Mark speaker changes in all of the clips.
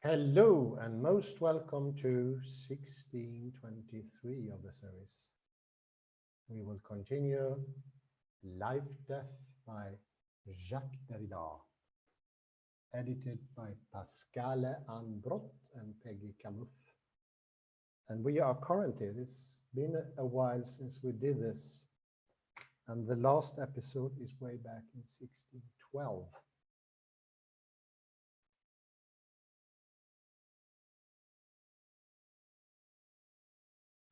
Speaker 1: Hello and most welcome to 1623 of the series. We will continue Life, Death by Jacques Derrida, edited by Pascale Anbrot and Peggy Camuff. And we are currently, it's been a while since we did this, and the last episode is way back in 1612.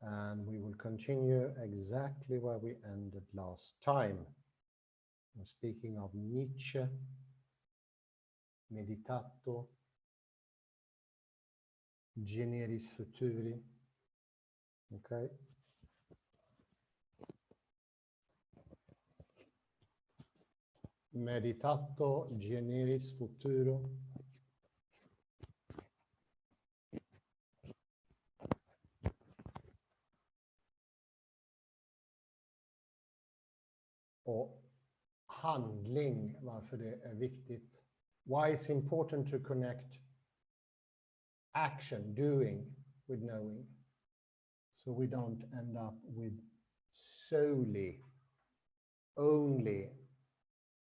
Speaker 1: And we will continue exactly where we ended last time. I'm speaking of Nietzsche, Meditato, Generis Futuri. Okay. Meditato Generis Futuro. Och handling, varför det är viktigt. Why it's important to connect action, doing, with knowing. So we don't end up with solely, only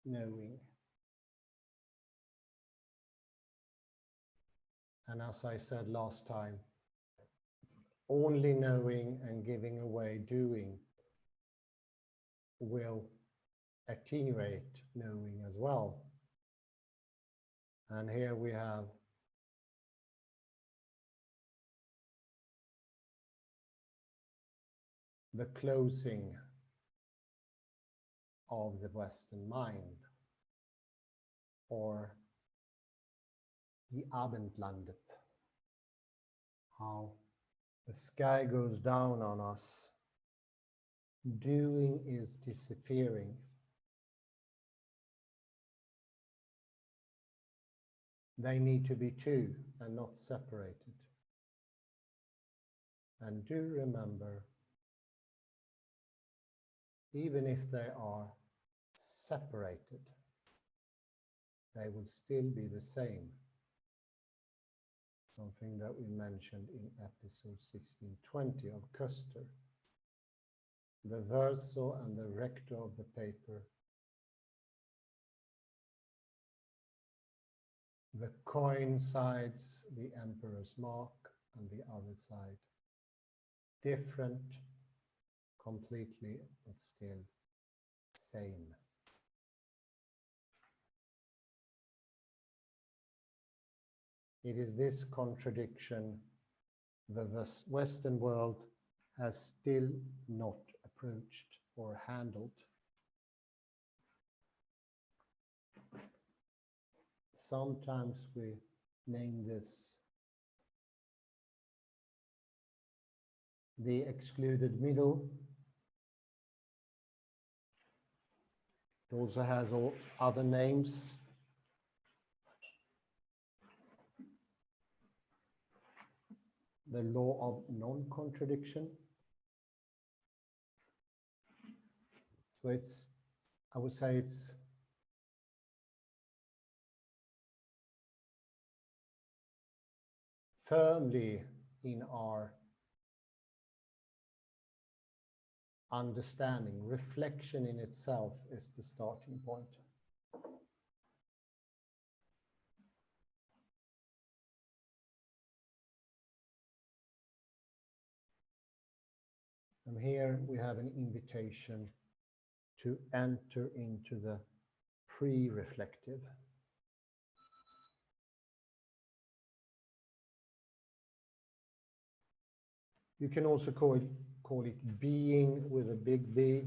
Speaker 1: knowing. And as I said last time, only knowing and giving away doing will attenuate knowing as well. And here we have the closing of the Western mind, or the Abendlandet, how the sky goes down on us, doing is disappearing. They need to be two and not separated. And do remember, even if they are separated, they will still be the same. Something that we mentioned in episode 1620 of Custer. The verso and the recto of the paper, the coin sides, the emperor's mark, and the other side. Different, completely, but still same. It is this contradiction the Western world has still not approached or handled. Sometimes we name this the excluded middle. It also has all other names. The law of non-contradiction. So it's, I would say it's firmly in our understanding. Reflection in itself is the starting point. And here we have an invitation to enter into the pre-reflective. You can also call it being with a big B.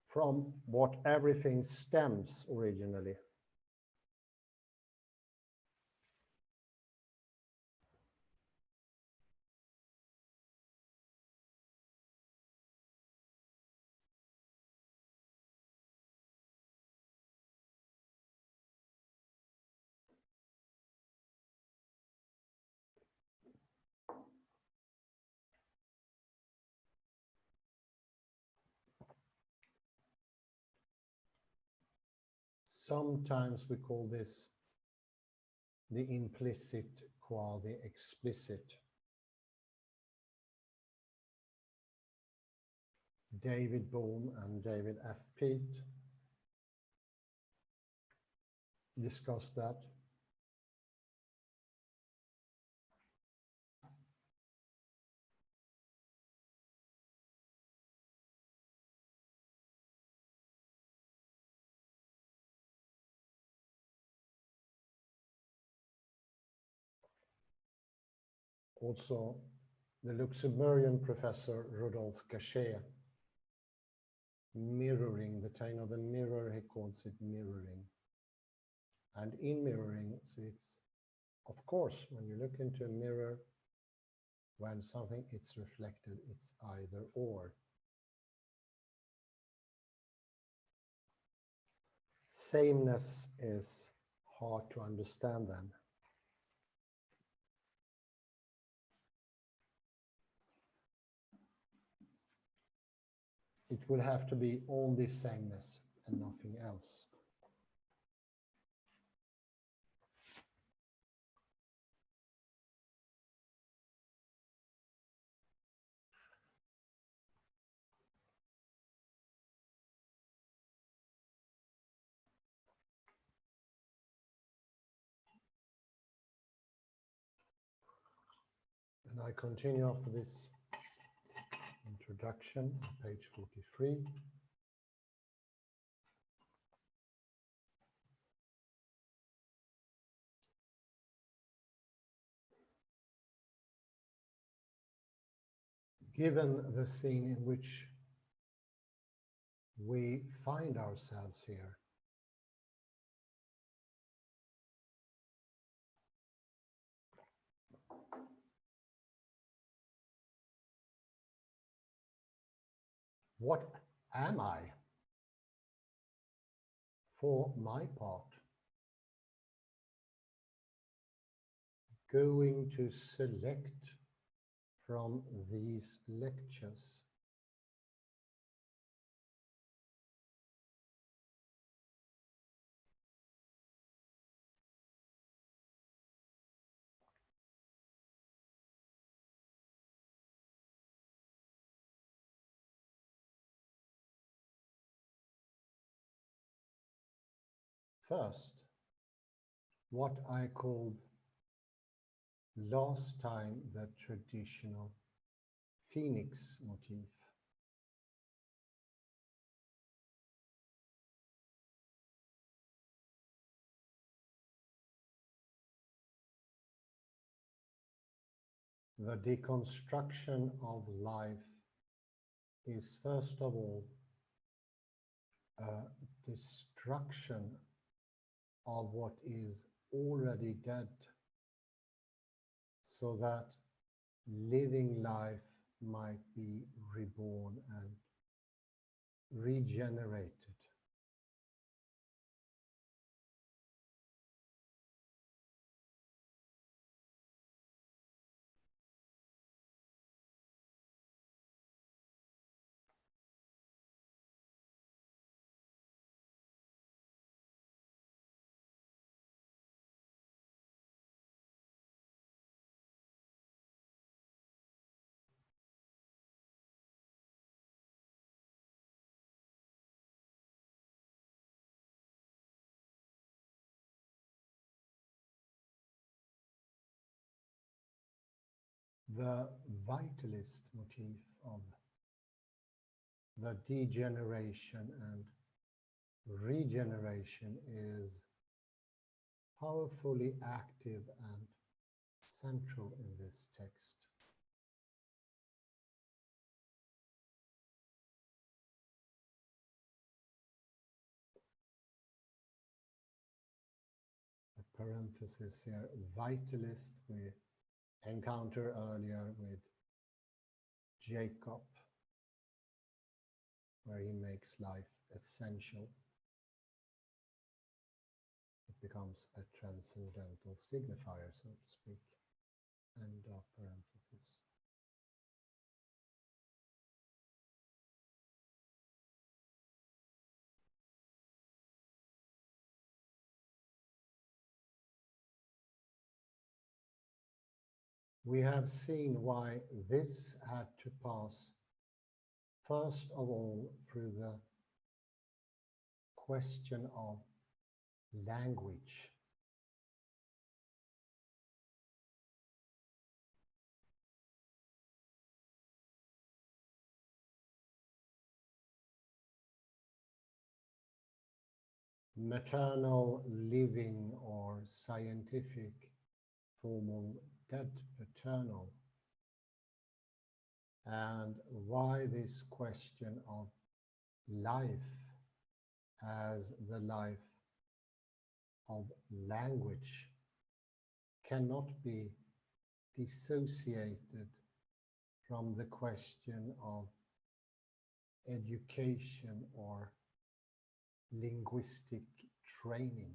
Speaker 1: From what everything stems originally. Sometimes we call this the implicit qua the explicit. David Bohm and David F. Peat discussed that. Also, the Luxembourgian professor Rodolphe Gachet, mirroring, the time of the mirror, he calls it mirroring. And in mirroring, it's of course, when you look into a mirror, when something is reflected, it's either or. Sameness is hard to understand then. It will have to be only sameness and nothing else. And I continue after this introduction, page 43. Given the scene in which we find ourselves here, what am I, for my part, going to select from these lectures? First, what I called last time the traditional phoenix motif. The deconstruction of life is first of all a destruction of what is already dead, so that living life might be reborn and regenerated. The vitalist motif of the degeneration and regeneration is powerfully active and central in this text. A parenthesis here, vitalist, we encounter earlier with Jacob, where he makes life essential. It becomes a transcendental signifier, so to speak. End of parenthesis. We have seen why this had to pass, first of all, through the question of language. Maternal living or scientific formal dead paternal, and why this question of life as the life of language cannot be dissociated from the question of education or linguistic training.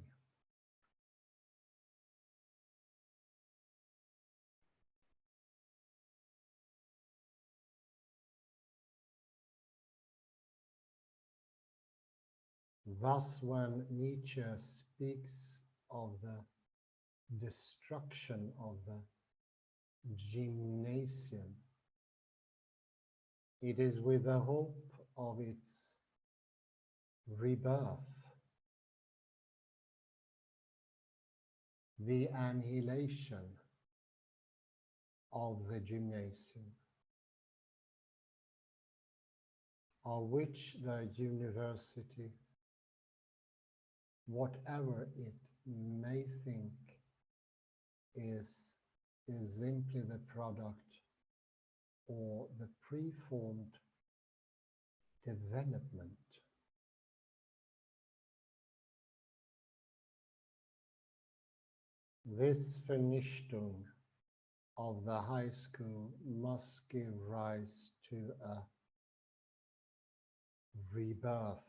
Speaker 1: Thus, when Nietzsche speaks of the destruction of the gymnasium, it is with the hope of its rebirth, the annihilation of the gymnasium, of which the university, whatever it may think, is simply the product or the preformed development. This Vernichtung of the high school must give rise to a rebirth.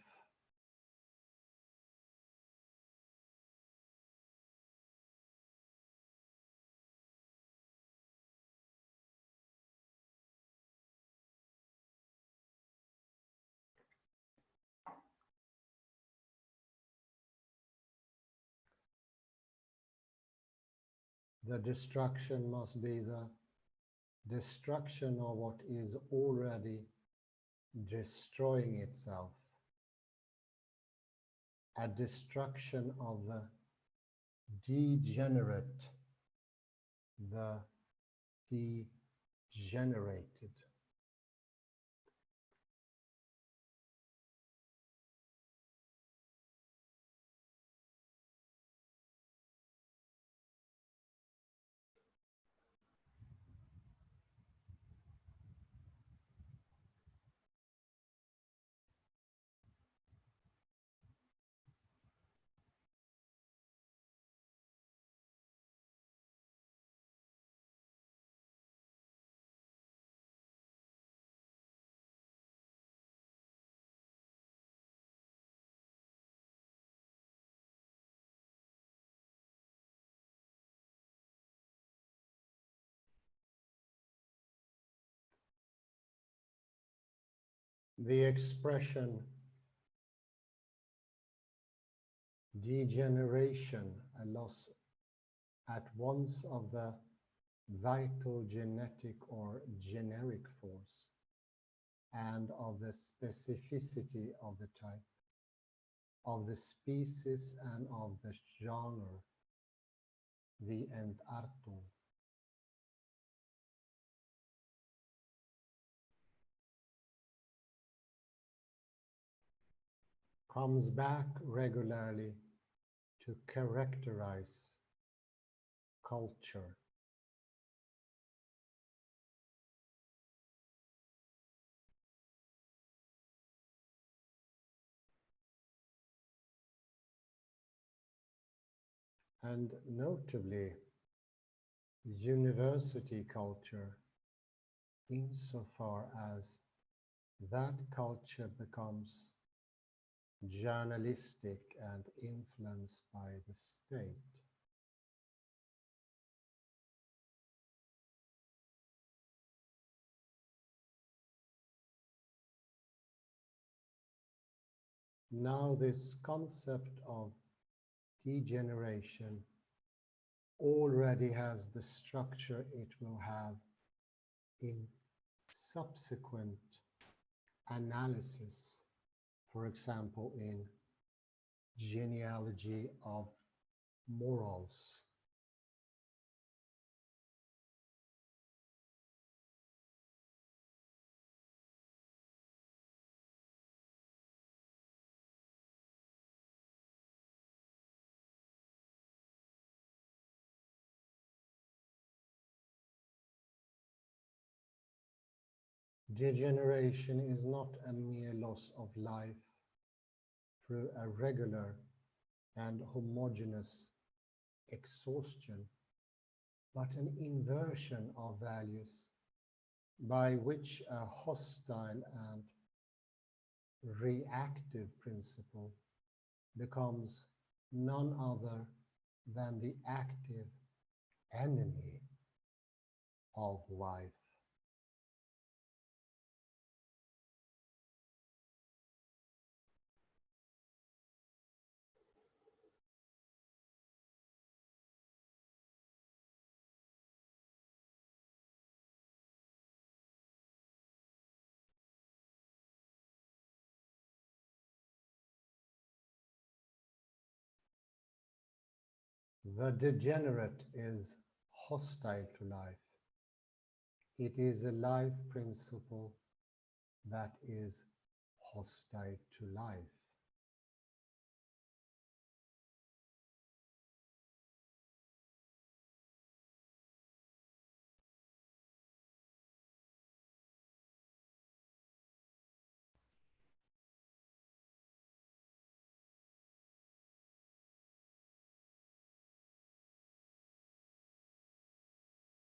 Speaker 1: The destruction must be the destruction of what is already destroying itself, a destruction of the degenerate, the degenerated. The expression degeneration, a loss at once of the vital genetic or generic force and of the specificity of the type, of the species and of the genre, the Entartung. Comes back regularly to characterize culture. And notably, university culture, insofar as that culture becomes journalistic and influenced by the state. Now this concept of degeneration already has the structure it will have in subsequent analysis, for example, in genealogy of morals. Degeneration is not a mere loss of life through a regular and homogeneous exhaustion, but an inversion of values by which a hostile and reactive principle becomes none other than the active enemy of life. The degenerate is hostile to life. It is a life principle that is hostile to life.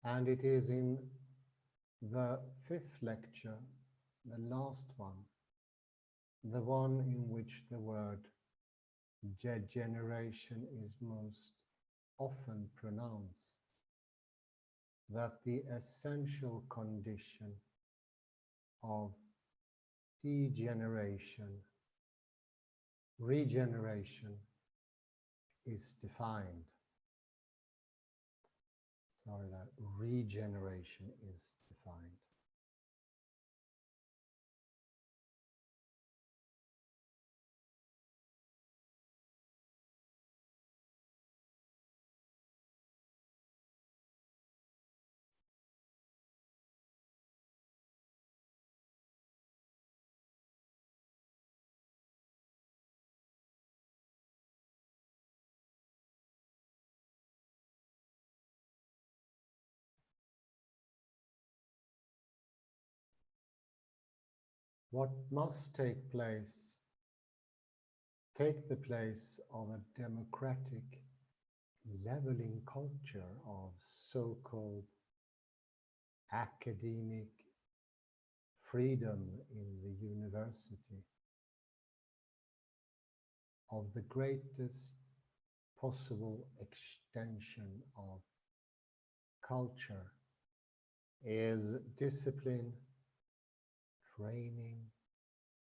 Speaker 1: And it is in the fifth lecture, the last one, the one in which the word degeneration is most often pronounced, that the essential condition of degeneration, regeneration, is defined. Sorry, that regeneration is defined. What must take the place of a democratic leveling culture of so-called academic freedom in the university, of the greatest possible extension of culture, is discipline, training,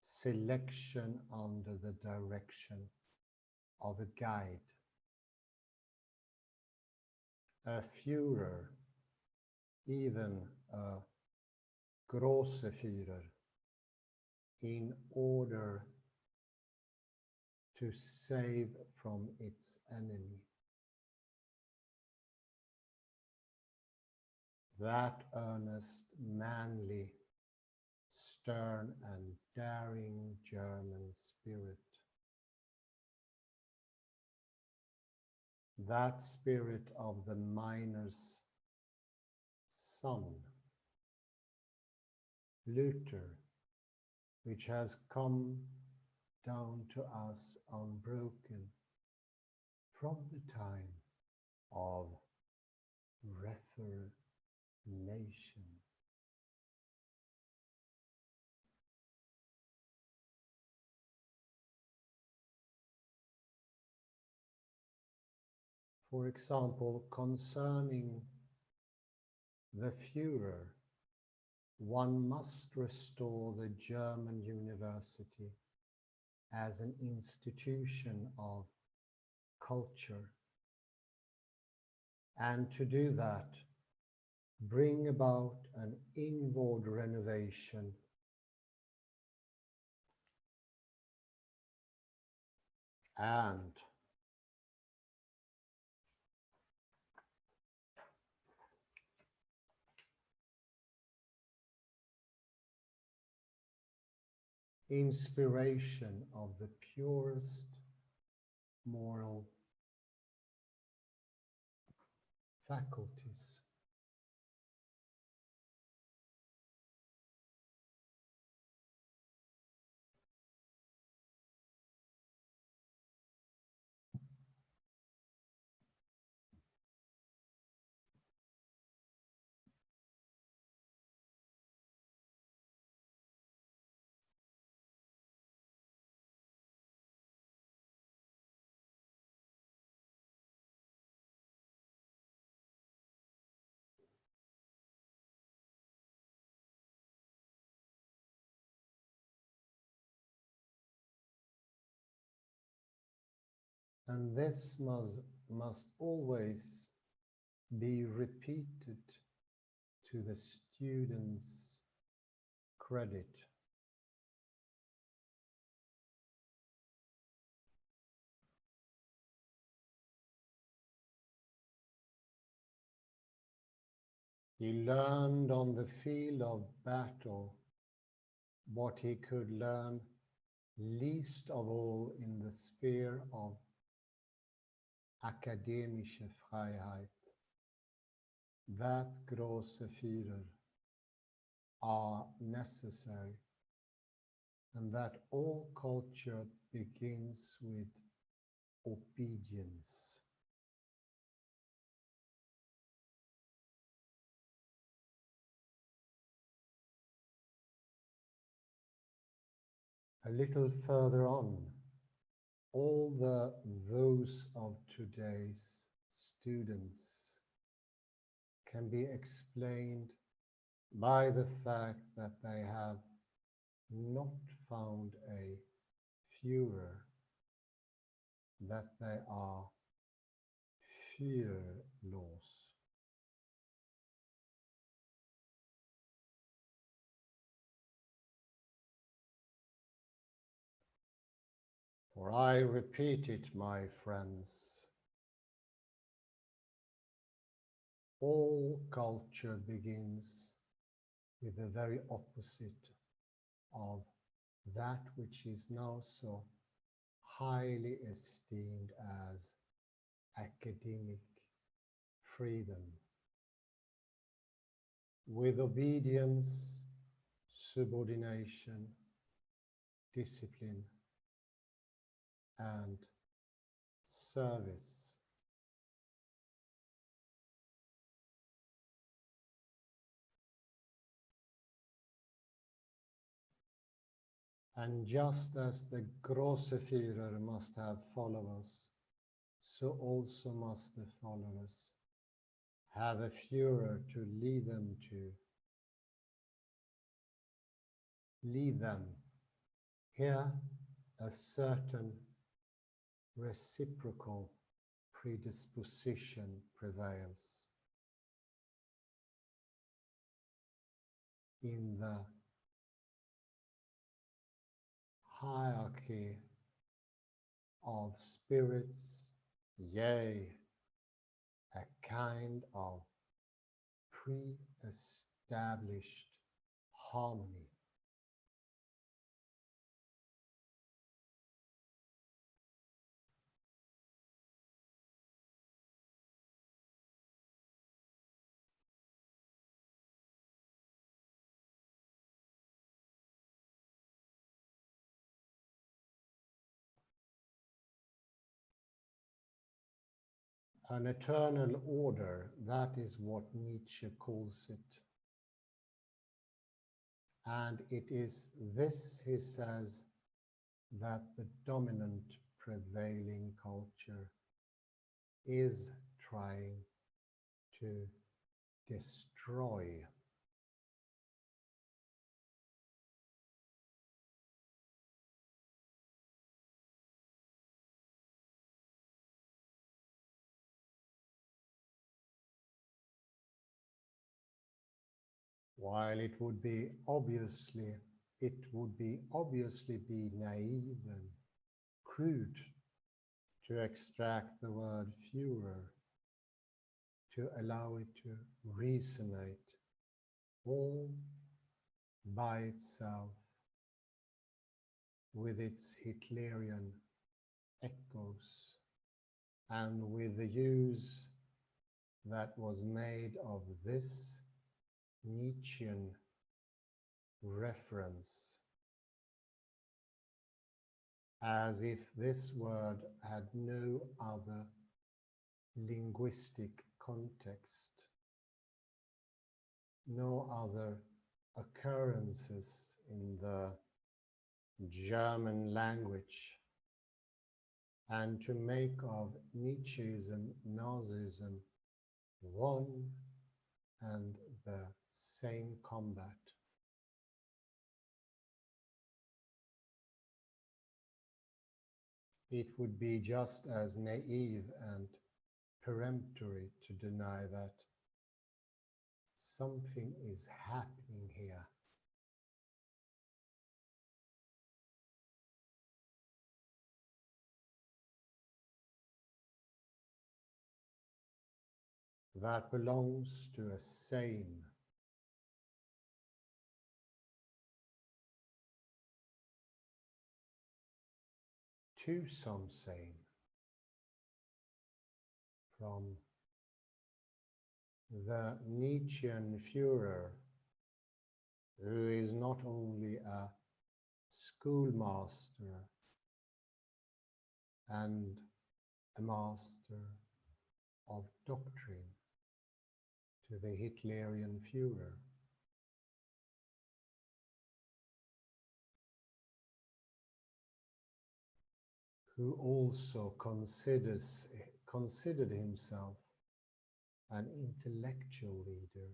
Speaker 1: selection under the direction of a guide, a Führer, even a große Führer, in order to save from its enemy. That earnest, manly, stern and daring German spirit. That spirit of the miner's son, Luther, which has come down to us unbroken from the time of Reformation. For example, concerning the Führer, one must restore the German university as an institution of culture, And to do that, bring about an inward renovation and inspiration of the purest moral faculties. And this must always be repeated to the student's credit. He learned on the field of battle what he could learn least of all in the sphere of akademische Freiheit, that große Führer are necessary, and that all culture begins with obedience. A little further on, all those of today's students can be explained by the fact that they have not found a Führer, that they are fearless. For I repeat it, my friends, all culture begins with the very opposite of that which is now so highly esteemed as academic freedom. With obedience, subordination, discipline, and service. And just as the große Führer must have followers, so also must the followers have a Führer to lead them. Here, a certain reciprocal predisposition prevails. In the hierarchy of spirits, yea, a kind of pre-established harmony. An eternal order, that is what Nietzsche calls it. And it is this, he says, that the dominant prevailing culture is trying to destroy. While it would obviously be naive and crude to extract the word Führer, to allow it to resonate all by itself with its Hitlerian echoes and with the use that was made of this Nietzschean reference, as if this word had no other linguistic context, no other occurrences in the German language, and to make of Nietzscheism, Nazism one and the same combat. It would be just as naive and peremptory to deny that something is happening here. That belongs to a sane, to some sane, from the Nietzschean Führer, who is not only a schoolmaster and a master of doctrine, to the Hitlerian Führer, who also considered himself an intellectual leader,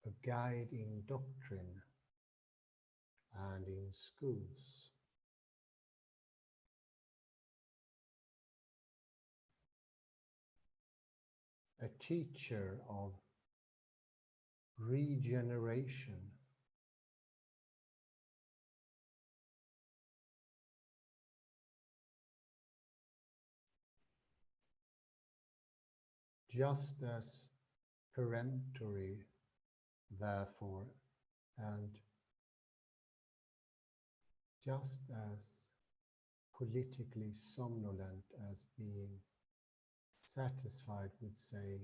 Speaker 1: a guide in doctrine and in schools. A teacher of regeneration, just as peremptory, therefore, and just as politically somnolent as being satisfied with saying,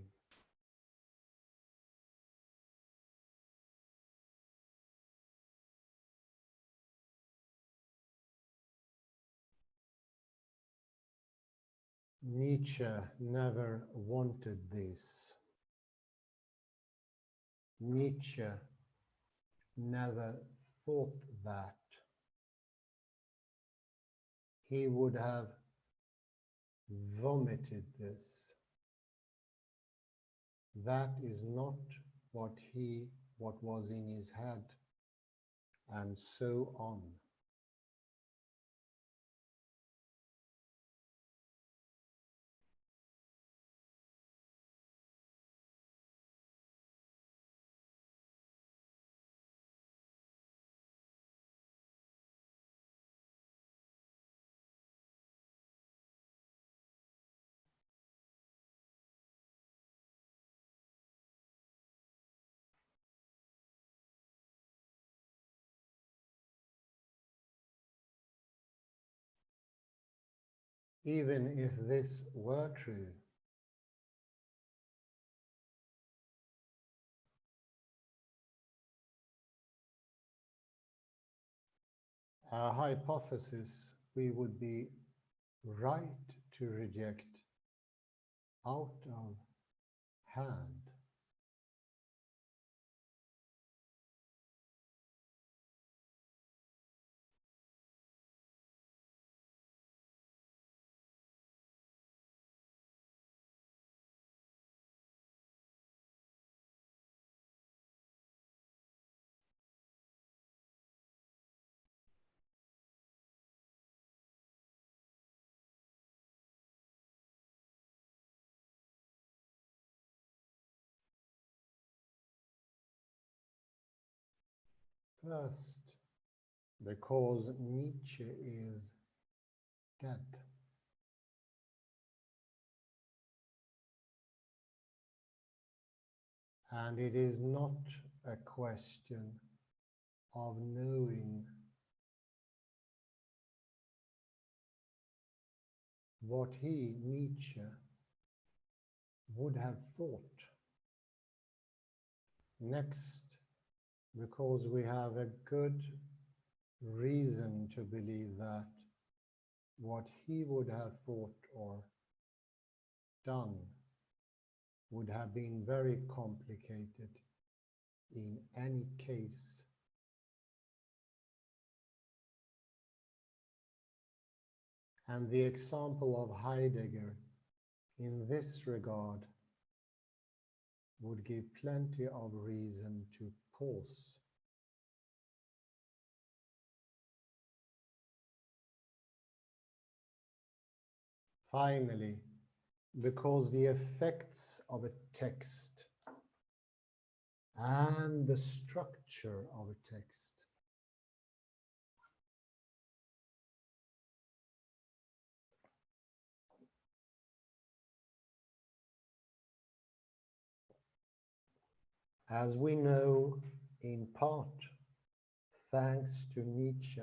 Speaker 1: Nietzsche never wanted this. Nietzsche never thought that. He would have vomited this. That is not what was in his head, and so on. Even if this were true, a hypothesis we would be right to reject out of hand. First, because Nietzsche is dead. And it is not a question of knowing what he, Nietzsche, would have thought. Next, because we have a good reason to believe that what he would have thought or done would have been very complicated in any case. And the example of Heidegger in this regard would give plenty of reason to pause. Finally, because the effects of a text and the structure of a text as we know in part thanks to Nietzsche,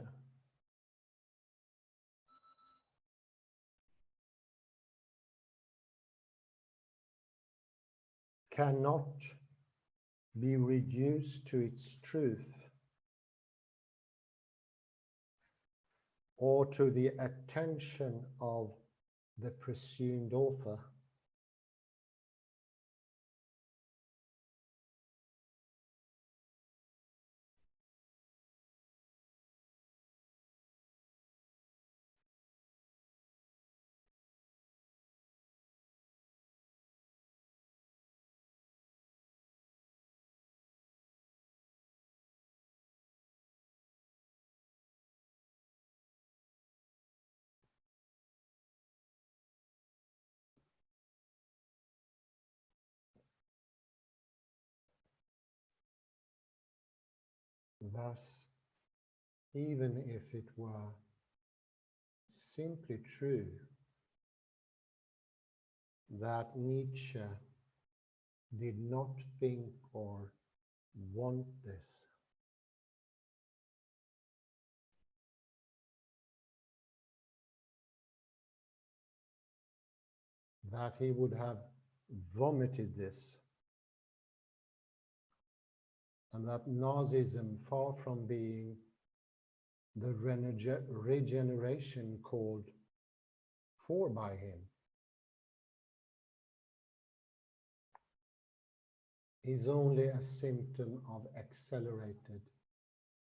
Speaker 1: cannot be reduced to its truth or to the attention of the presumed author. Thus, even if it were simply true that Nietzsche did not think or want this, that he would have vomited this, and that Nazism, far from being the regeneration called for by him, is only a symptom of accelerated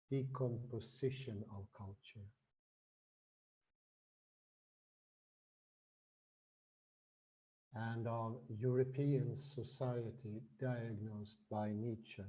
Speaker 1: decomposition of culture. And of European society diagnosed by Nietzsche.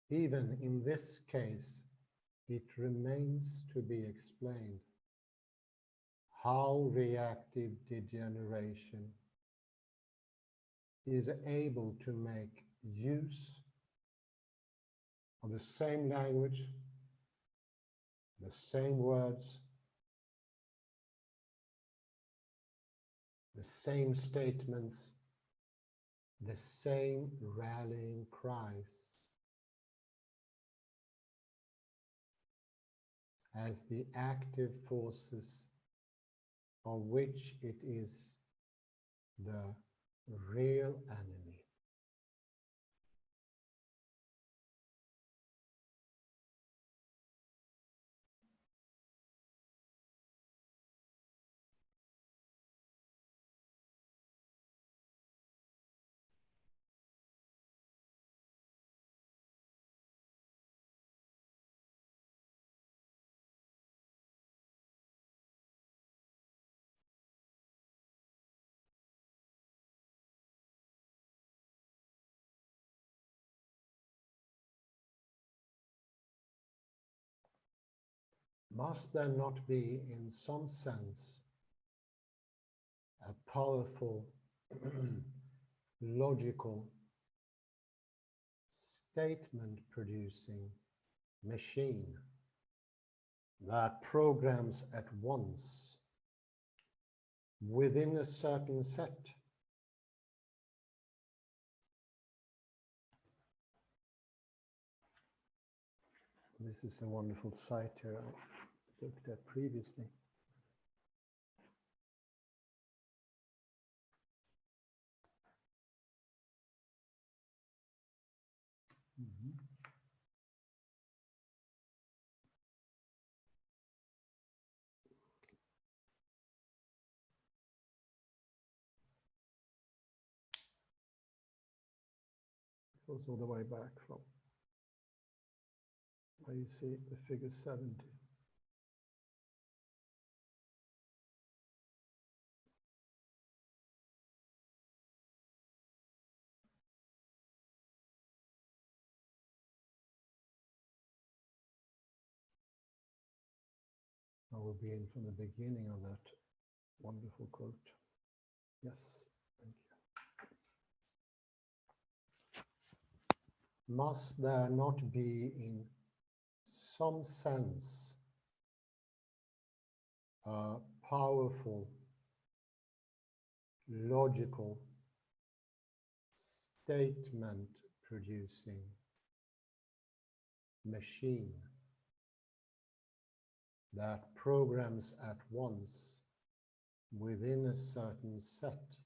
Speaker 1: Even in this case, it remains to be explained how reactive degeneration is able to make use of the same language, the same words, the same statements, the same rallying cries as the active forces of which it is the real enemy. Must there not be, in some sense, a powerful, logical, statement-producing machine that programs at once within a certain set? This is a wonderful site here I looked at previously. It goes all the way back from where you see the figure 70. I will begin from the beginning of that wonderful quote. Yes, thank you. Must there not be, in some sense, a powerful, logical, statement-producing machine that programs at once within a certain set?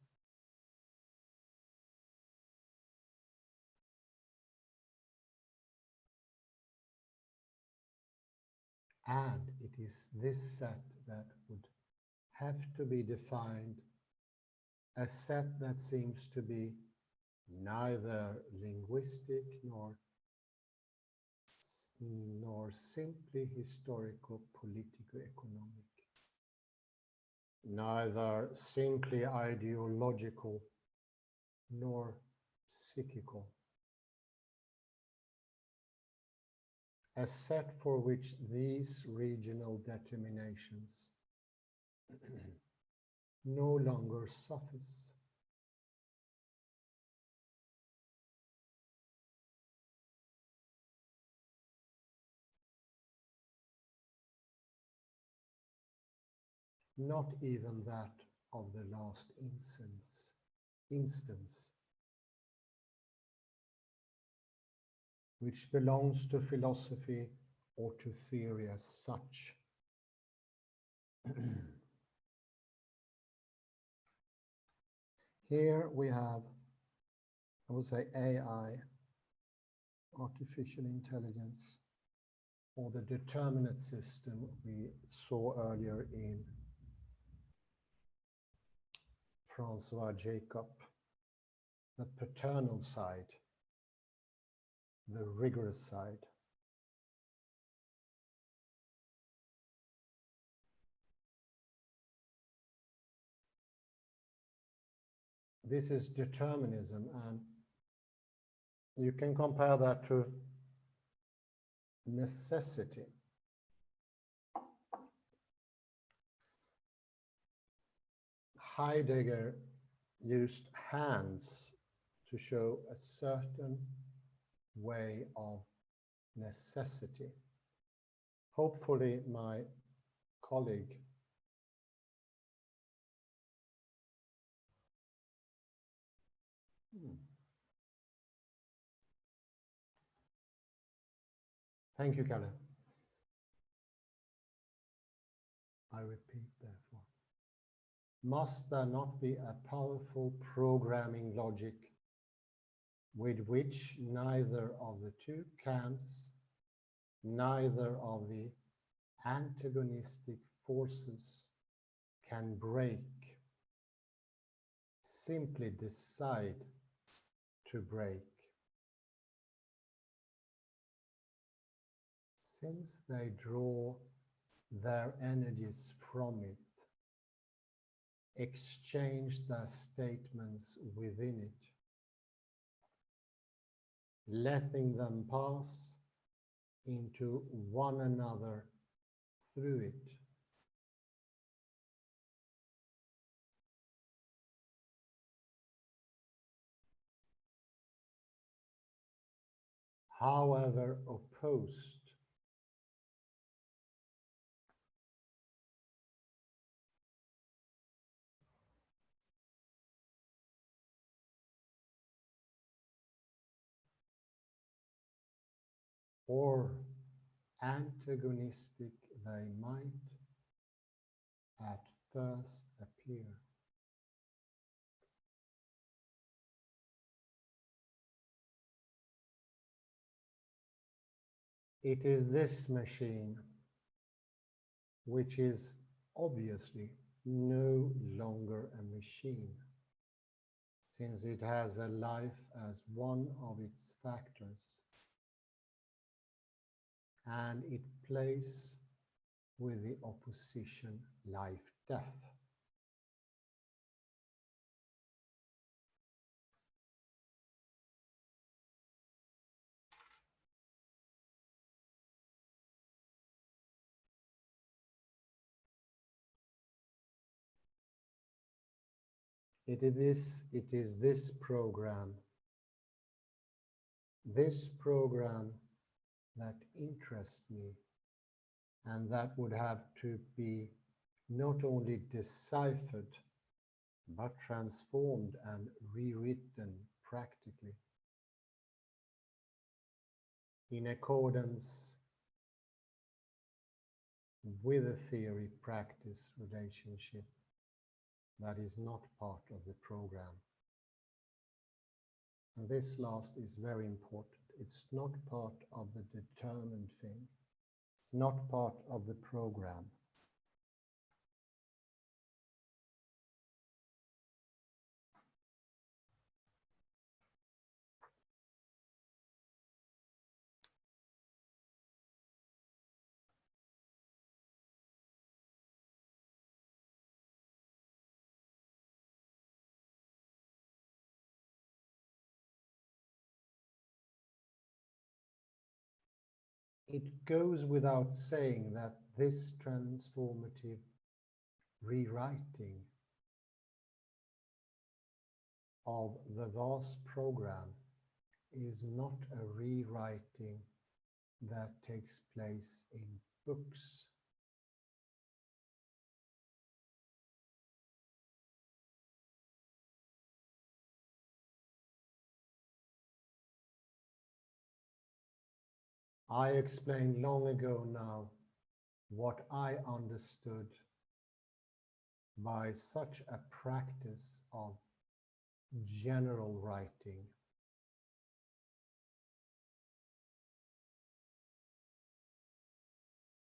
Speaker 1: And it is this set that would have to be defined, a set that seems to be neither linguistic nor simply historical, politico-economic, neither simply ideological nor psychical. A set for which these regional determinations no longer suffice. Not even that of the last instance, which belongs to philosophy or to theory as such. Here we have, I would say, AI, artificial intelligence, or the determinate system we saw earlier in Francois Jacob, the paternal side, the rigorous side. This is determinism, and you can compare that to necessity. Heidegger used hands to show a certain way of necessity. Hopefully my colleague Thank you, Kalle. I repeat, therefore, must there not be a powerful programming logic with which neither of the two camps, neither of the antagonistic forces can break, simply decide to break, since they draw their energies from it, exchange their statements within it, letting them pass into one another through it. However opposed or antagonistic they might at first appear. It is this machine which is obviously no longer a machine, since it has a life as one of its factors, and it plays with the opposition life-death. It is this program that interests me, and that would have to be not only deciphered, but transformed and rewritten practically in accordance with a theory-practice relationship that is not part of the program. And this last is very important. It's not part of the determined thing. It's not part of the program. It goes without saying that this transformative rewriting of the vast program is not a rewriting that takes place in books. I explained long ago now what I understood by such a practice of general writing.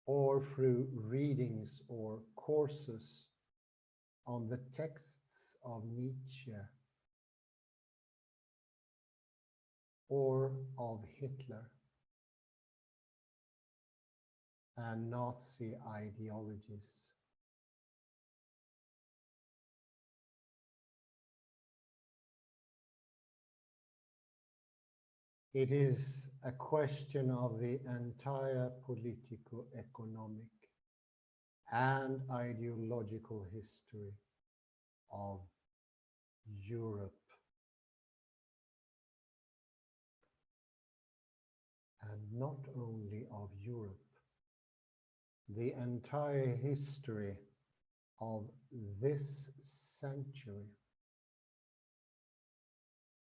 Speaker 1: Or through readings or courses on the texts of Nietzsche or of Hitler and Nazi ideologies. It is a question of the entire politico-economic and ideological history of Europe, and not only of Europe, the entire history of this century,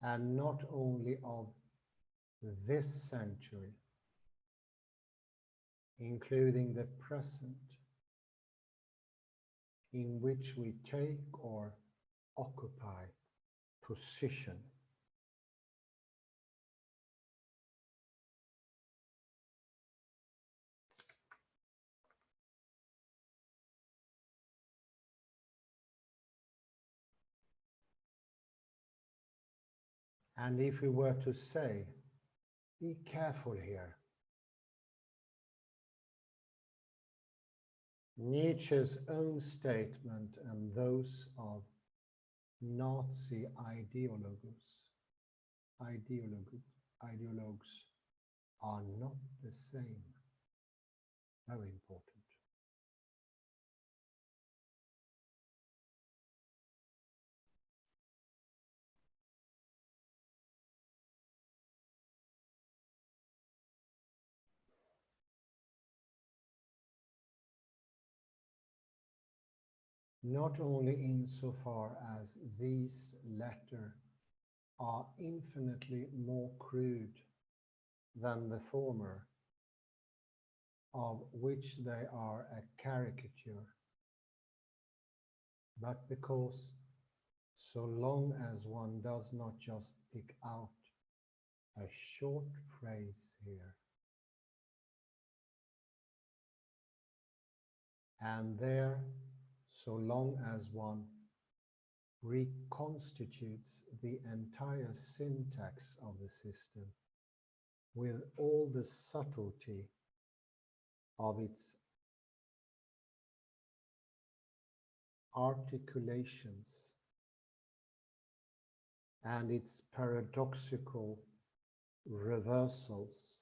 Speaker 1: and not only of this century, including the present, in which we take or occupy position. And if we were to say, be careful here, Nietzsche's own statement and those of Nazi ideologues are not the same. Very important. not only insofar as these latter are infinitely more crude than the former, of which they are a caricature, but because so long as one does not just pick out a short phrase here and there, so long as one reconstitutes the entire syntax of the system with all the subtlety of its articulations and its paradoxical reversals,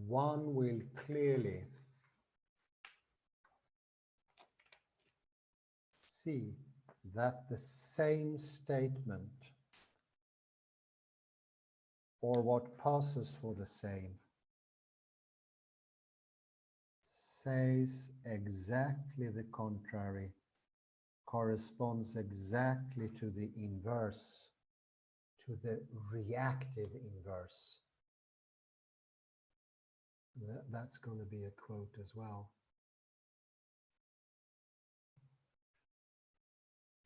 Speaker 1: one will clearly see that the same statement, or what passes for the same, says exactly the contrary, corresponds exactly to the inverse, to the reactive inverse. That's going to be a quote as well.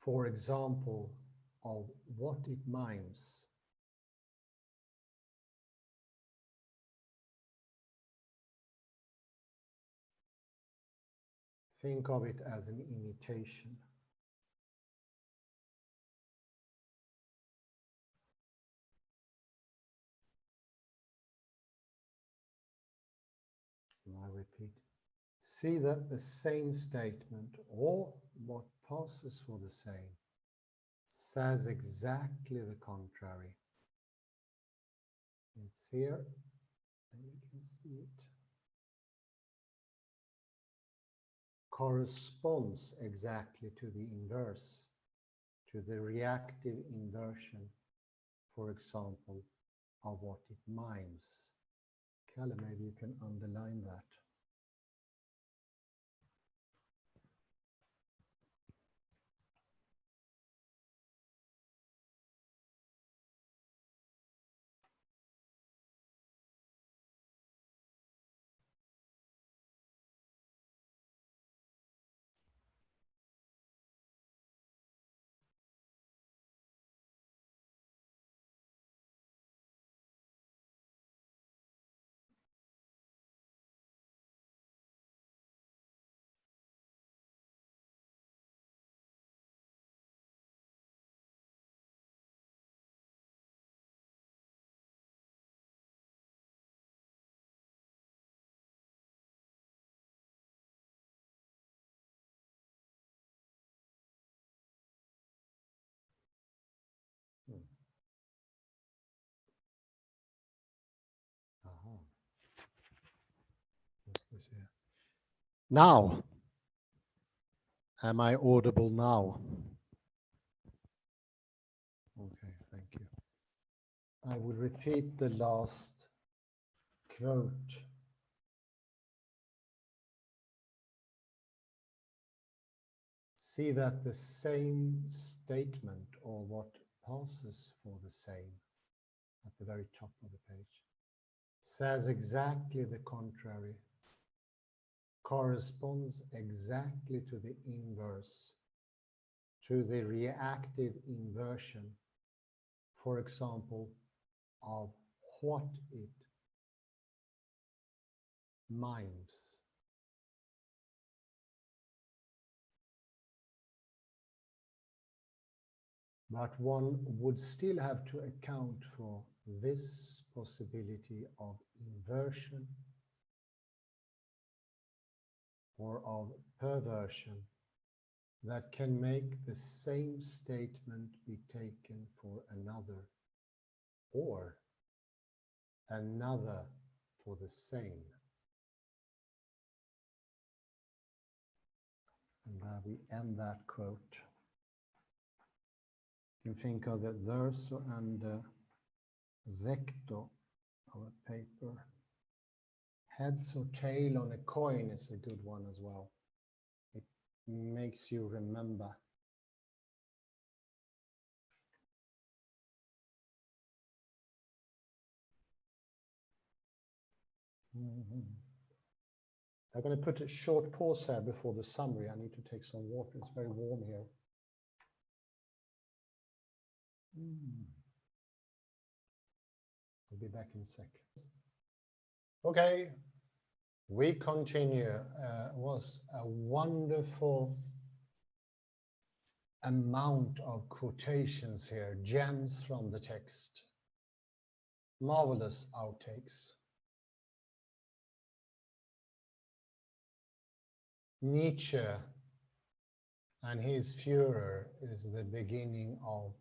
Speaker 1: For example, of what it mimes. Think of it as an imitation. And I repeat, see that the same statement, or what passes for the same, says exactly the contrary. It's here, and you can see it. Corresponds exactly to the inverse, to the reactive inversion, for example, of what it mimes. Kalle, maybe you can underline that. Now, am I audible now? Okay, thank you. I will repeat the last quote. See that the same statement, or what passes for the same, at the very top of the page, says exactly the contrary, corresponds exactly to the inverse, to the reactive inversion, for example, of what it mimes. But one would still have to account for this possibility of inversion or of perversion that can make the same statement be taken for another, or another for the same. And there we end that quote. You can think of the verso and recto of a paper. Heads or tail on a coin is a good one as well. It makes you remember. I'm going to put a short pause here before the summary. I need to take some water. It's very warm here. I'll be back in a sec. Okay, we continue. Was a wonderful amount of quotations here, gems from the text, marvelous outtakes. Nietzsche and his Führer is the beginning of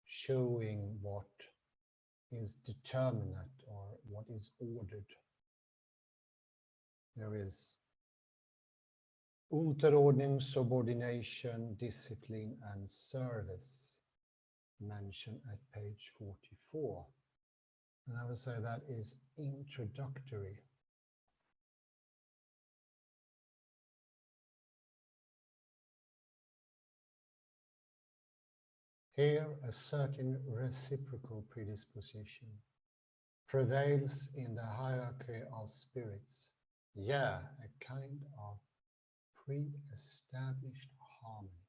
Speaker 1: showing what is determinate or what is ordered. There is Unterordnung, subordination, discipline, and service mentioned at page 44. And I would say that is introductory. Here, a certain reciprocal predisposition prevails in the hierarchy of spirits. Yeah, a kind of pre-established harmony.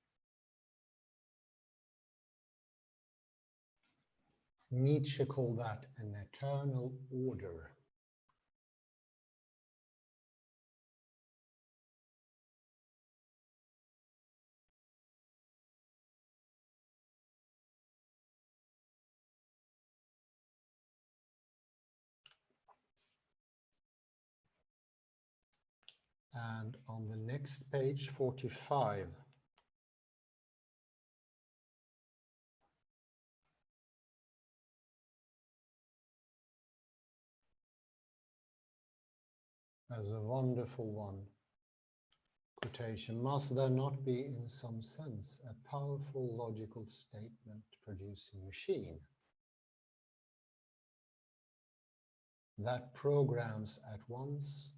Speaker 1: Nietzsche called that an eternal order. And on the next page, 45, there's a wonderful one. Quotation, must there not be in some sense a powerful logical statement producing machine that programs at once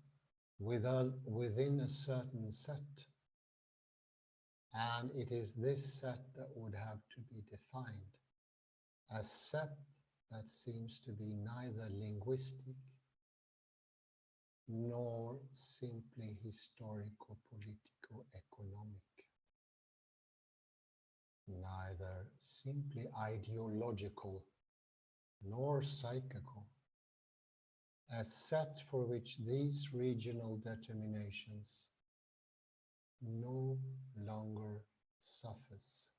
Speaker 1: within a certain set, and it is this set that would have to be defined, a set that seems to be neither linguistic nor simply historico-politico-economic, neither simply ideological nor psychical, a set for which these regional determinations no longer suffice.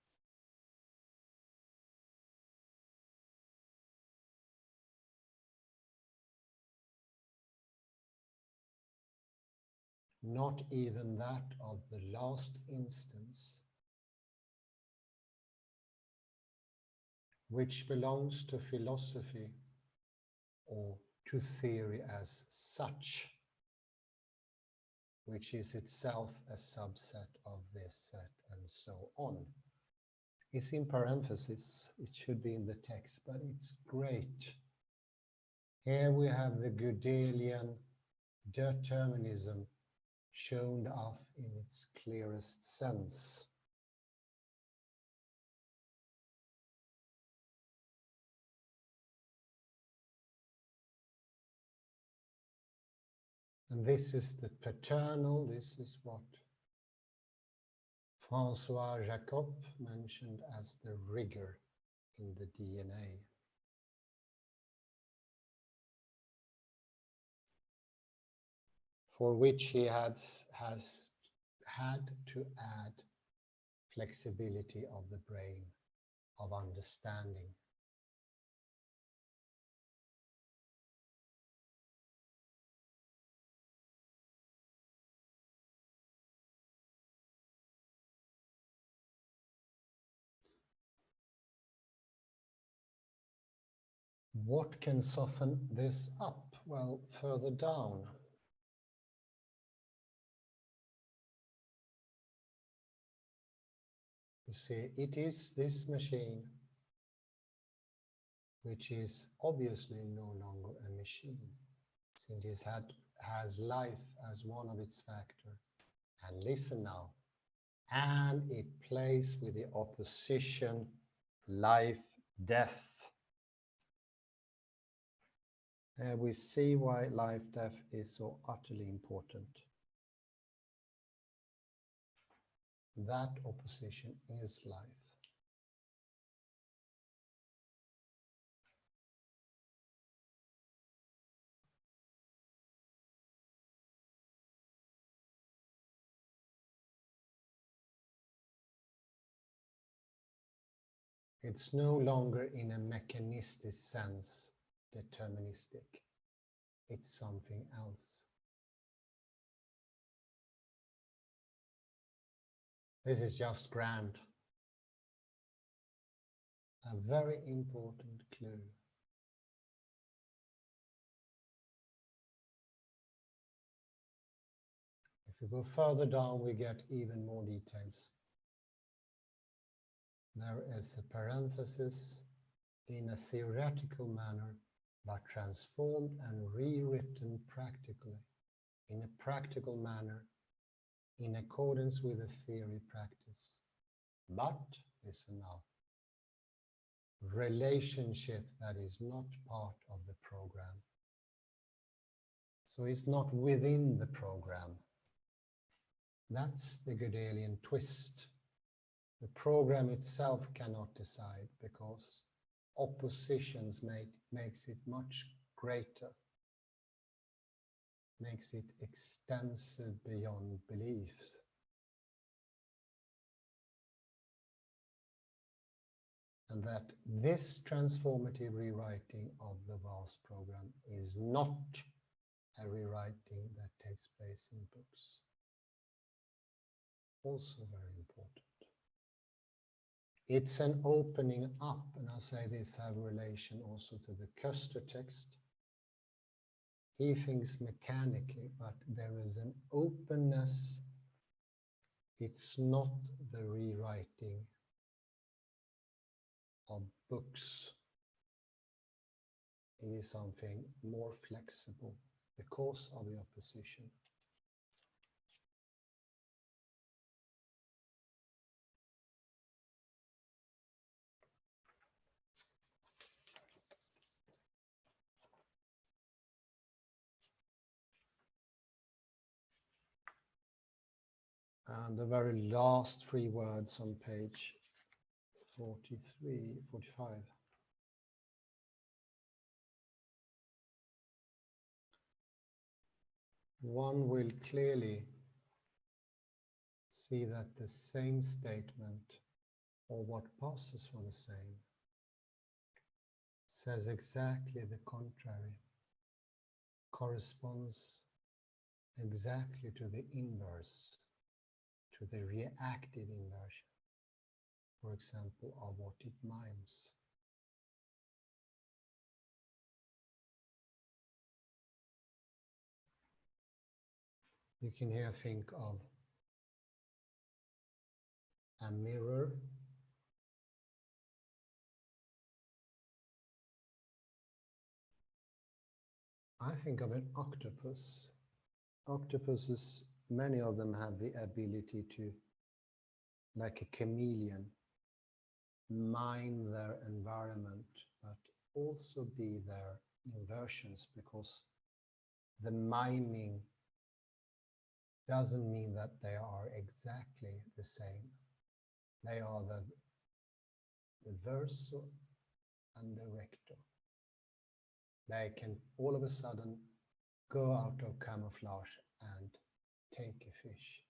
Speaker 1: Not even that of the last instance, which belongs to philosophy or to theory as such, which is itself a subset of this set, and so on. It's in parentheses, it should be in the text, but it's great. Here we have the Gödelian determinism shown off in its clearest sense. And this is the paternal, this is what François Jacob mentioned as the rigor in the DNA. For which he has had to add flexibility of the brain, of understanding. What can soften this up? Well, further down. You see, it is this machine which is obviously no longer a machine, since it has life as one of its factors. And listen now. And it plays with the opposition life, death. And we see why life, death is so utterly important. That opposition is life. It's no longer in a mechanistic sense deterministic. It's something else. This is just grand. A very important clue. If we go further down, we get even more details. There is a parenthesis in a theoretical manner, but transformed and rewritten practically, in a practical manner, in accordance with the theory practice. But, listen now, relationship that is not part of the program. So it's not within the program. That's the Gödelian twist. The program itself cannot decide because oppositions makes it much greater, makes it extensive beyond beliefs. And that this transformative rewriting of the vast program is not a rewriting that takes place in books. Also very important. It's an opening up, and I say this have relation also to the Köster text. He thinks mechanically, but there is an openness. It's not the rewriting of books. It is something more flexible because of the opposition. And the very last three words on page 43, 45. One will clearly see that the same statement, or what passes for the same, says exactly the contrary, corresponds exactly to the inverse, to the reactive inversion, for example, of what it mimes. You can here think of a mirror, I think of an octopus. Octopuses, many of them have the ability to, like a chameleon, mime their environment, but also be their inversions, because the miming doesn't mean that they are exactly the same. They are the verso and the recto. They can all of a sudden go out of camouflage and take a fish.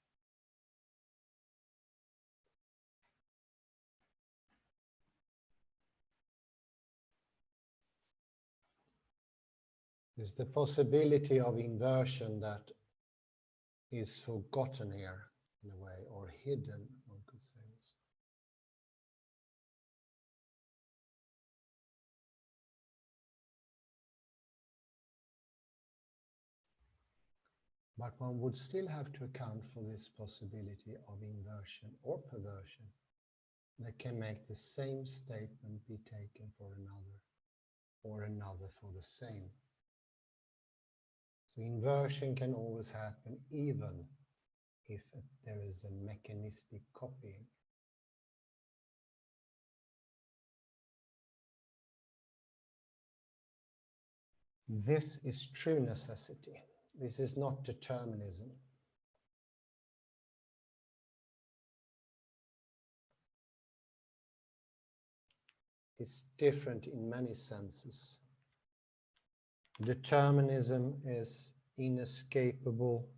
Speaker 1: There's the possibility of inversion that is forgotten here in a way, or hidden, one could say. But one would still have to account for this possibility of inversion or perversion that can make the same statement be taken for another, or another for the same. So inversion can always happen even if there is a mechanistic copying. This is true necessity. This is not determinism. It's different in many senses. Determinism is inescapable.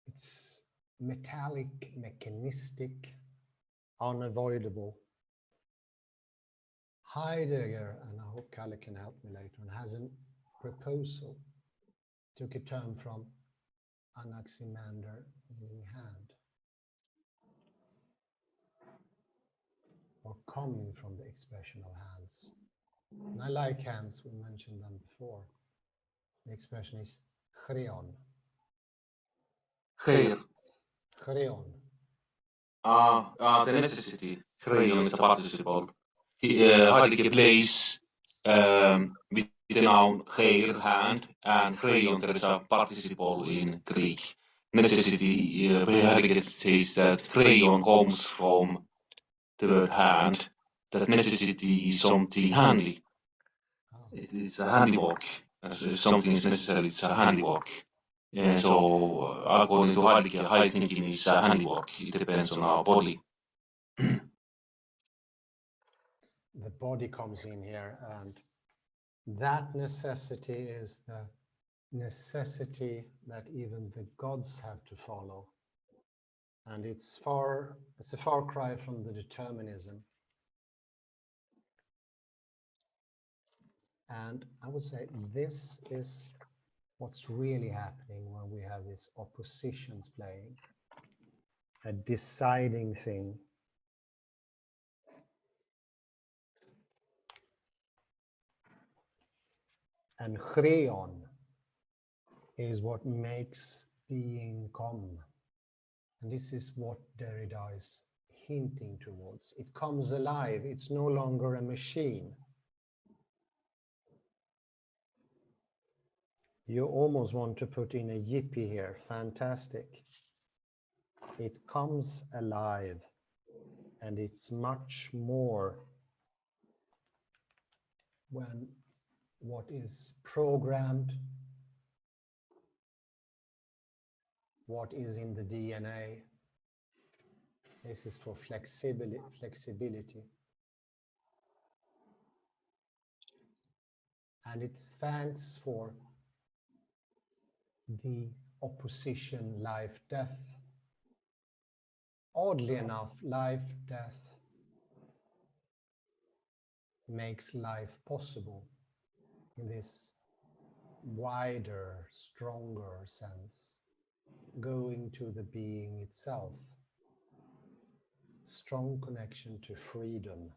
Speaker 1: It's metallic, mechanistic, unavoidable. Heidegger, and I hope Kalle can help me later on, has a proposal. Took a term from Anaximander, meaning hand, or coming from the expression of hands. And I like hands, we mentioned them before. The expression is chreon.
Speaker 2: Geir.
Speaker 1: Chreon.
Speaker 2: The necessity. Chreon is a participle. Heidegger plays with the noun geir, hand, and chreon there is a participle in Greek. Necessity, Heidegger says that chreon comes from the word hand, that necessity is something handy. It is a handiwork. If something is necessary, it's a handiwork. So according to Heidegger, high thinking is a handiwork. It depends on our body.
Speaker 1: The body comes in here, and that necessity is the necessity that even the gods have to follow. And it's a far cry from the determinism. And I would say this is what's really happening when we have these oppositions playing. A deciding thing. And chreon is what makes being come. And this is what Derrida is hinting towards. It comes alive. It's no longer a machine. You almost want to put in a yippee here. Fantastic. It comes alive, and it's much more when what is programmed, what is in the DNA. This is for flexibility. And it's thanks for the opposition life-death. Oddly enough, life-death makes life possible in this wider, stronger sense, going to the being itself. Strong connection to freedom.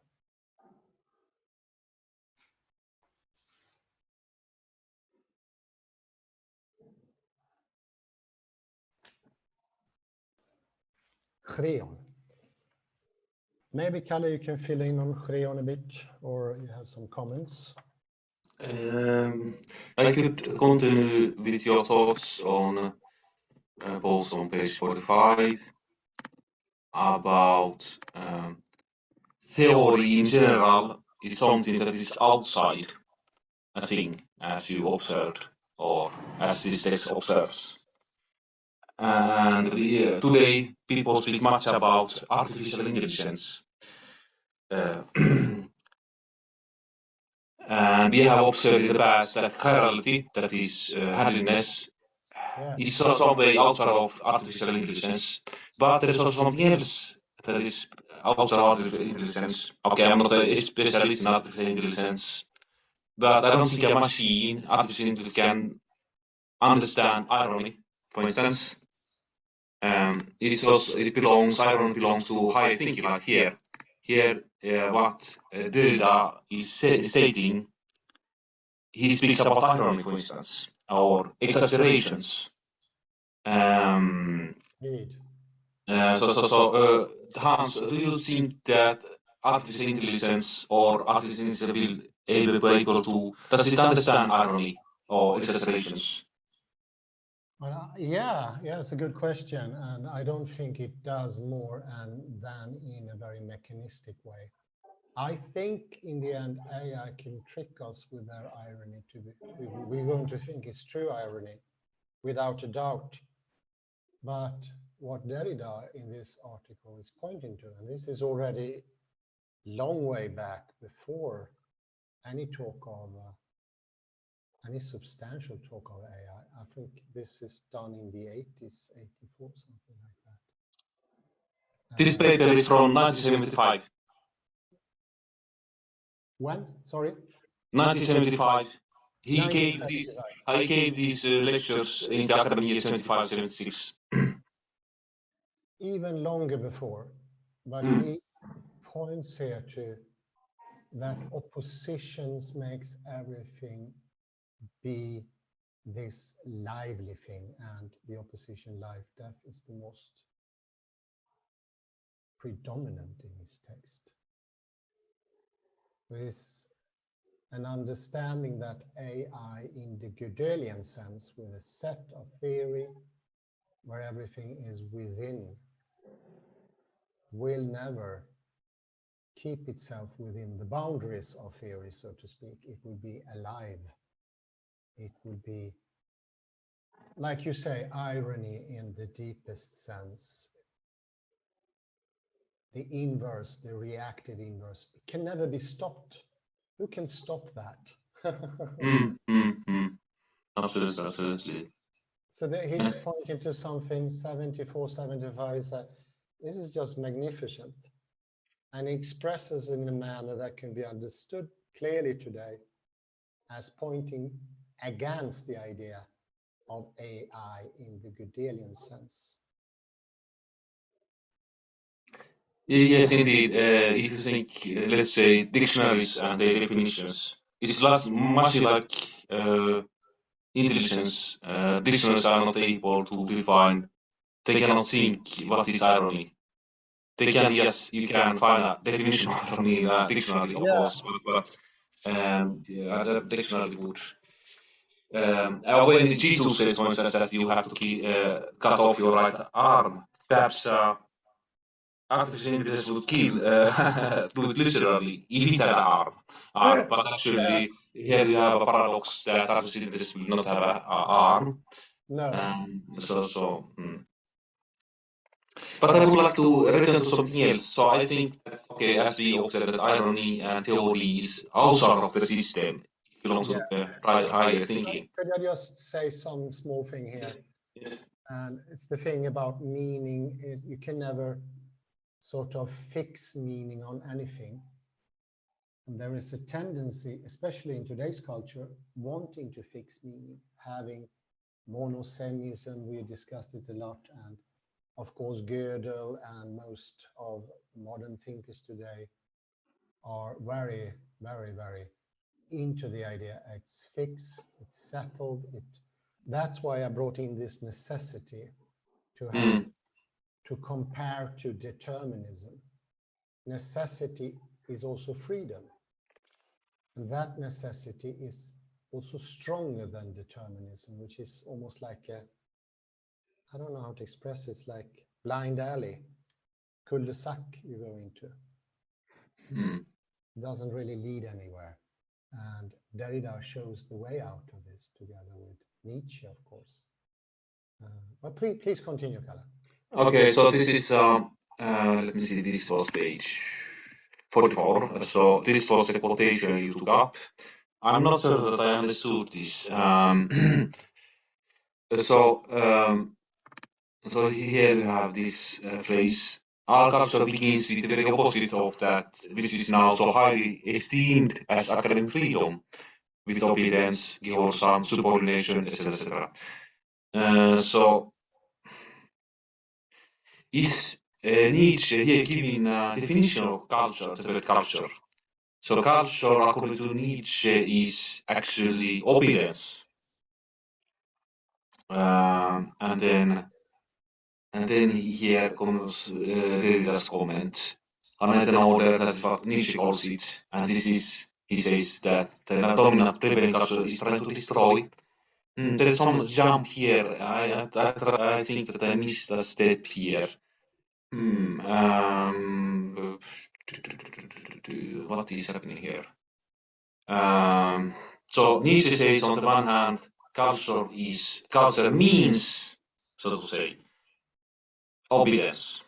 Speaker 1: Chreon. Maybe, Kalle, you can fill in on chreon a bit, or you have some comments.
Speaker 2: I could continue with your thoughts on both on page 45 about theory in general is something that is outside a thing, as you observed, or as this text observes. And today people speak much about artificial intelligence. And we have observed in the past that chirality, that is handedness, is some way outside of artificial intelligence. But there is also something else that is outside of artificial intelligence. Okay, I'm not a specialist in artificial intelligence, but I don't think a machine, artificial intelligence, can understand irony, for instance. Irony belongs to higher thinking, like here. Here, what Derrida is stating he speaks about irony, for instance, or exaggerations.
Speaker 1: Indeed.
Speaker 2: Hans, do you think that artificial intelligence or artificial intelligence will be able to, does it understand irony or exaggerations?
Speaker 1: Well, yeah, it's a good question, and I don't think it does more than in a very mechanistic way. I think in the end, AI can trick us with their irony. We're going to think it's true irony, without a doubt. But what Derrida in this article is pointing to, and this is already long way back before any talk of any substantial talk of AI. I think this is done in the 80s, 84, something like that.
Speaker 2: This paper is from 1975.
Speaker 1: When? Sorry?
Speaker 2: 1975. He
Speaker 1: 1975.
Speaker 2: gave these lectures in the academy year 75, 76.
Speaker 1: Even longer before, but he points here to that oppositions makes everything be this lively thing, and the opposition life death is the most predominant in his text. There is an understanding that AI in the Gödelian sense, with a set of theory where everything is within, will never keep itself within the boundaries of theory, so to speak. It will be alive. It would be, like you say, irony in the deepest sense. The inverse, the reactive inverse, can never be stopped. Who can stop that?
Speaker 2: Absolutely.
Speaker 1: So that he's pointing to something 74, 75. He said, this is just magnificent. And he expresses in a manner that can be understood clearly today as pointing against the idea of AI in the Gödelian sense.
Speaker 2: Yes, indeed. If you think, let's say, dictionaries and their definitions, it's much like intelligence. Dictionaries are not able to define, they cannot think what is irony. They can, yes, you can find a definition of irony in a dictionary, of course, but the dictionary would. When Jesus says, for instance, that you have to cut off your right arm, perhaps artificial intelligence would kill, do it literally, if it had an arm. But actually, here you have a paradox that artificial intelligence will not have an arm.
Speaker 1: No.
Speaker 2: But I would like to return to something else. So I think that, okay, as we observed, that irony and theory is outside of the system. It belongs to higher thinking.
Speaker 1: Could I just say some small thing here?
Speaker 2: Yes.
Speaker 1: And it's the thing about meaning. You can never sort of fix meaning on anything. And there is a tendency, especially in today's culture, wanting to fix meaning, having monosemism. We discussed it a lot, and of course Gödel and most of modern thinkers today are very, very, very into the idea it's fixed, it's settled. That's why I brought in this necessity to have to compare to determinism. Necessity is also freedom, and that necessity is also stronger than determinism, which is almost like a, I don't know how to express it. It's like blind alley, cul-de-sac you go into. It doesn't really lead anywhere. And Derrida shows the way out of this together with Nietzsche, of course. But please continue, Kalle.
Speaker 2: Okay, so this is, let me see, this was page 44. So this was the quotation you took up. I'm not sure that I understood this. So here you have this phrase, all culture begins with the very opposite of that, which is now so highly esteemed as academic freedom, with obedience, gehorsam, subordination, etc. So is Nietzsche here giving a definition of culture, the word culture? So culture, according to Nietzsche, is actually obedience. And then here comes Derrida's comment. An order, that is what Nietzsche calls it, and this is, he says that the dominant prevailing culture is trying to destroy. There's some jump here. I think that I missed a step here. What is happening here? So Nietzsche says on the one hand, culture means, so to say, obedience.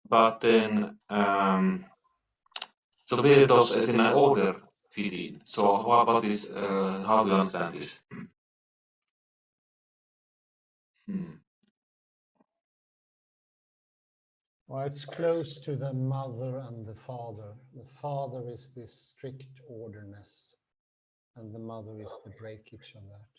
Speaker 2: But then, so where does it in an order fit in? So what is, how do you understand this?
Speaker 1: Well, it's close to the mother and the father. The father is this strict orderness, and the mother is the breakage of that.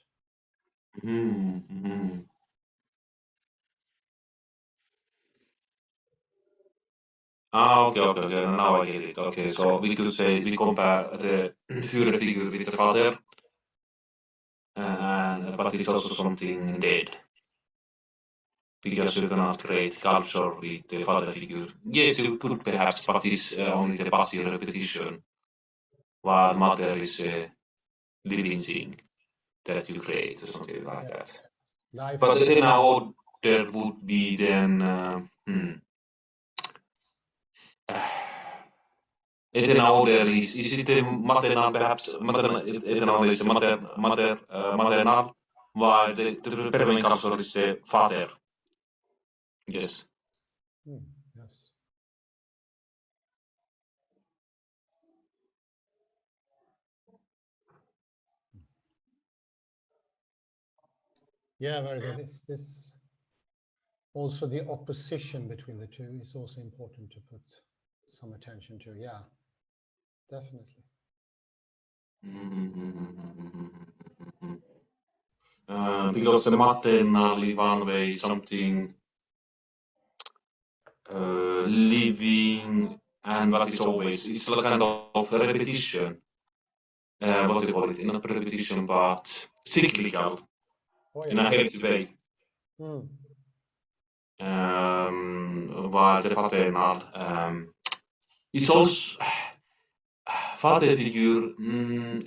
Speaker 2: Okay. Now I get it. Okay, so we could say we compare the Führer figure with the father, but it's also something dead. Because you cannot create culture with the father figure. Yes, you could perhaps, but it's only the passive repetition, while mother is a living thing that you create or something like that. But then now there would be then eternal there is it the maternal perhaps eternal is maternal while the prevailing culture is the father. Yes.
Speaker 1: Yes. Yeah, very good. Is this also the opposition between the two is also important to put some attention to? Yeah, definitely.
Speaker 2: Because the maternal in one way something living and what is always it's a kind of repetition. What do you call it? Not repetition, but cyclical in a healthy way. While the paternal it's also father figure.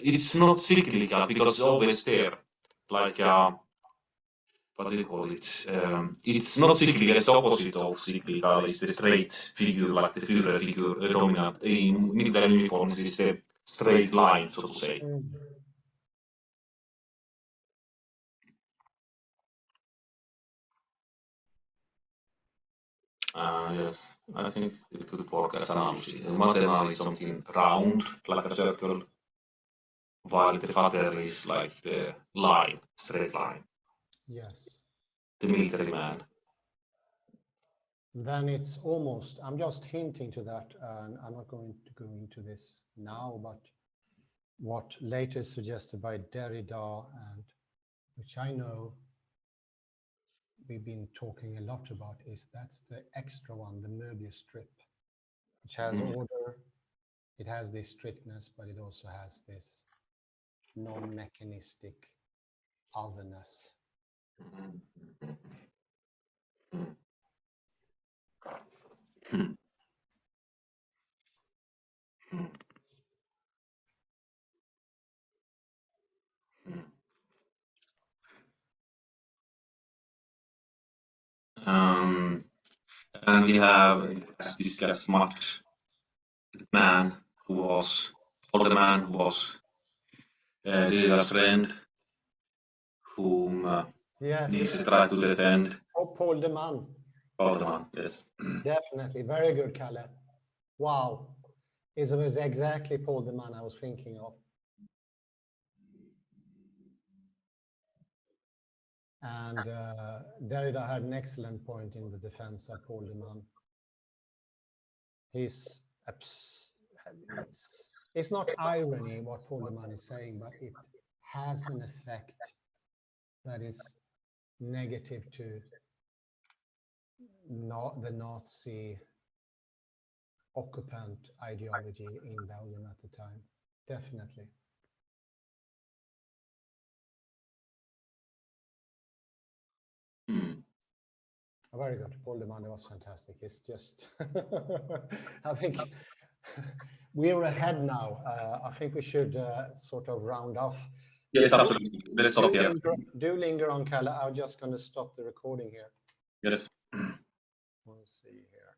Speaker 2: It's not cyclical because it's always there. Like what do you call it? It's not cyclical. It's the opposite of cyclical. It's the straight figure, like the Führer figure, dominant in military uniforms. Is the straight line, so to say. Yes, I think it could work as an analogy. The maternal is something round, like a circle, while the father is like the line, straight line.
Speaker 1: Yes.
Speaker 2: The military man.
Speaker 1: Then it's almost, I'm just hinting to that, and I'm not going to go into this now, but what later suggested by Derrida, and which I know we've been talking a lot about, is that's the extra one, the Möbius strip, which has order, it has this strictness, but it also has this non-mechanistic otherness.
Speaker 2: And we have, as discussed much, man who was, older man who was Derrida's friend, whom Nietzsche tried to defend.
Speaker 1: Paul de Man.
Speaker 2: Paul de Man, yes.
Speaker 1: Definitely. Very good, Kalle. Wow. It was exactly Paul de Man I was thinking of. And Derrida had an excellent point in the defense of Paul de Man. It's not irony what Paul de Man is saying, but it has an effect that is negative to the Nazi occupant ideology in Belgium at the time. Definitely. Very good. Paul Demande was fantastic. It's just, I think we're ahead now. I think we should sort of round off.
Speaker 2: Yes, absolutely. Let's stop here.
Speaker 1: Do linger on, Kalle. I'm just going to stop the recording here.
Speaker 2: Yes.
Speaker 1: Let's see here.